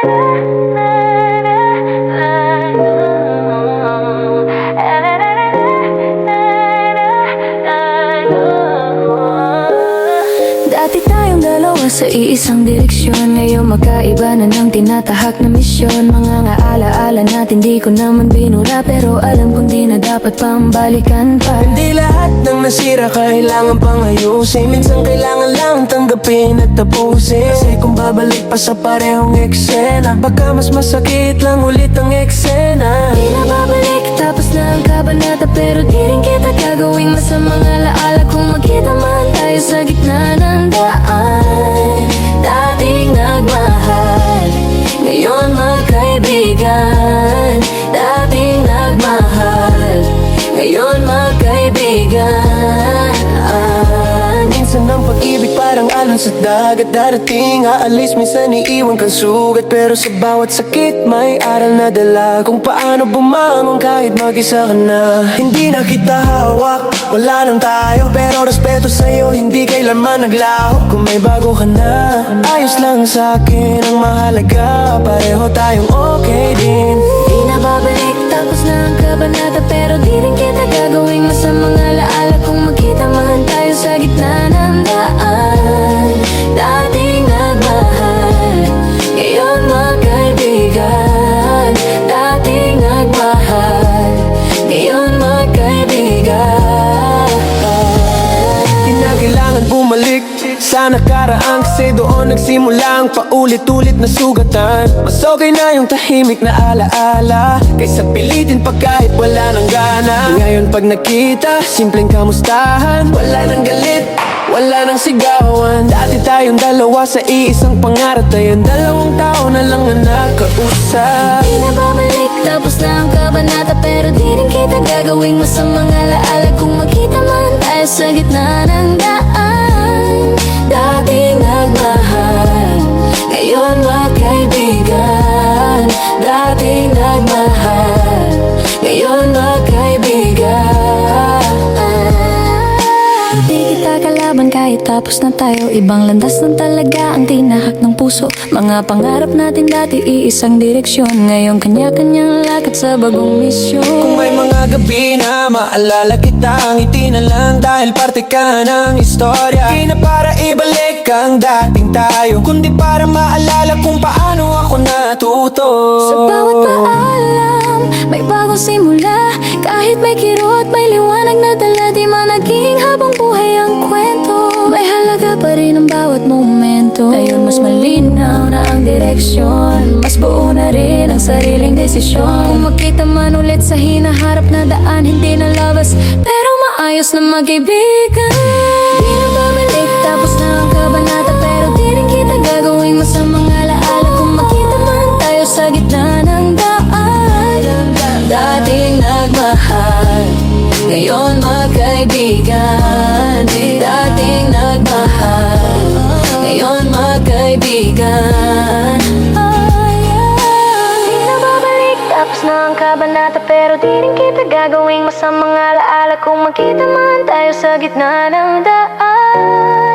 Dati tayong dalawa sa iisang direksyon, ngayon magkaiba na ng tinatahak na misyon. Mga alaala natin di ko naman binura, pero alam kong di na dapat pambalikan pa. Hindi lahat ng nasira kailangan pang ayusin. Minsan kailangan lang tanggapin at tapusin. Kasi kung babalik pa sa parehong eksena, baka mas masakit lang ulit ang eksena. Di na babalik, tapos na ang kabanata, pero di rin kita gagawing masamang alaala. Kung magkita man tayo sa gitna ng daan, dating nagmahal, ngayon magkaibigan. Dating nagmahal, ngayon magkaibigan. Minsan ang pag-ibig parang alon sa dagat, darating aalis, minsan iiwan kang sugat. Pero sa bawat sakit may aral na dala, kung paano bumangon kahit mag-isa ka na. Hindi na kita hawak, wala lang tayo, pero respeto sa'yo hindi kailanman naglaho. Kung may bago ka na, ayos lang sa'kin ang mahalaga, pareho tayong okay din. Di na babalik, tapos na ang kabanata, pero di rin kita gagawing masamang alaala. Kung magkita man tayo sa gitna ng daan, dating nagmahal, ngayon magkaibigan. Dating nagmahal, ngayon magkaibigan. Di na kailangan bumalik sa nakaraan, kasi doon nagsimula ang paulit-ulit na sugatan. Mas okay na yung tahimik na alaala, kaysa pilitin pa kahit wala nang gana. Ngayon pag nakita, simpleng kamustahan, wala nang galit, wala nang sigawan. Dati tayong dalawa sa iisang pangarap, tayong dalawang tao na lang ang nakausap. Di na babalik, tapos na ang kabanata, pero di rin kita gagawing masamang alaala. Kung magkita man tayo sa gitna ng daan, dating nagmahal, ngayon magkaibigan. Dating nagmahal, ngayon magkaibigan. Di kita kalaban kahit tapos na tayo, ibang landas lang talaga ang tinahak ng puso. Mga pangarap natin dati iisang direksyon, ngayon kanya-kanyang lakad sa bagong misyon. Kung may mga gabi na maalala kita, ngiti na lang dahil parte ka ng istorya. Di na para ibalik ang dating tayo, kundi para maalala kung paano ako natuto. Sa bawat paalam, may bagong simula. Kahit may kirot, may liwanag na dala. Di man naging habang buhay ang kwento, may halaga pa rin ang bawat momento. Ngayon mas malinaw na ang direksyon, mas buo na rin ang sariling desisyon. Kung magkita man ulit sa hinaharap na daan, hindi na labas, pero maayos na magkaibigan. Di na babalik, tapos na ang kabanata, pero di rin kita gagawing masamang alaala. Kung magkita man tayo sa gitna ng daan, dating nagmahal, ngayon magkaibigan. Dating nagmahal, ngayon magkaibigan. Di na babalik, tapos na ang kabanata, pero di rin kita gagawing masamang alaala. Kung magkita man tayo sa gitna ng daan.